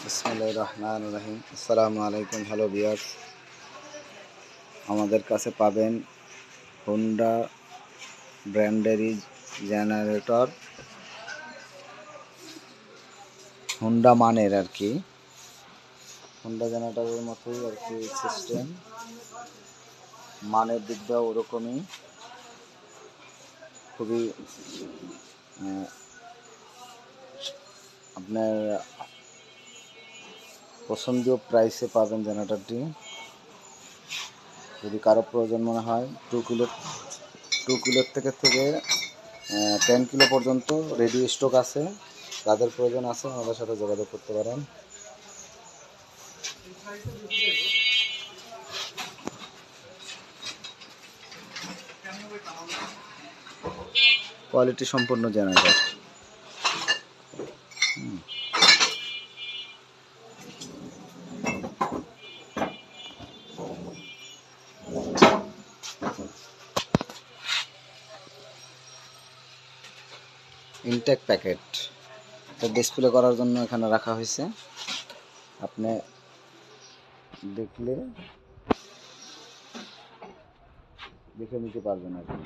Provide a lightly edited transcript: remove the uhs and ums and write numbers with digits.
বিসমিল্লাহির রহমানির রহিম। আসসালামু আলাইকুম। হ্যালো ভিউয়ার্স, আমাদের কাছে পাবেন হোন্ডা ব্র্যান্ডেরই জেনারেটর, হোন্ডা মানের আর কি, হোন্ডা জেনারেটরের মতোই আর কি সিস্টেম, মানের দিক দিয়ে ওরকমই, খুবই আপনার পছন্দীয় প্রাইসে পাবেন জেনারেটরটি। যদি কারো প্রয়োজন মনে হয় 2 কিলোর থেকে 10 কিলো পর্যন্ত রেডি স্টক আছে। যাদের প্রয়োজন আছে আমাদের সাথে যোগাযোগ করতে পারেন। কোয়ালিটি সম্পন্ন জেনারেটর। ইনটেক প্যাকেট ডিসপ্লে করার জন্য এখানে রাখা হয়েছে, আপনি দেখে নিতে পারবেন আর কি।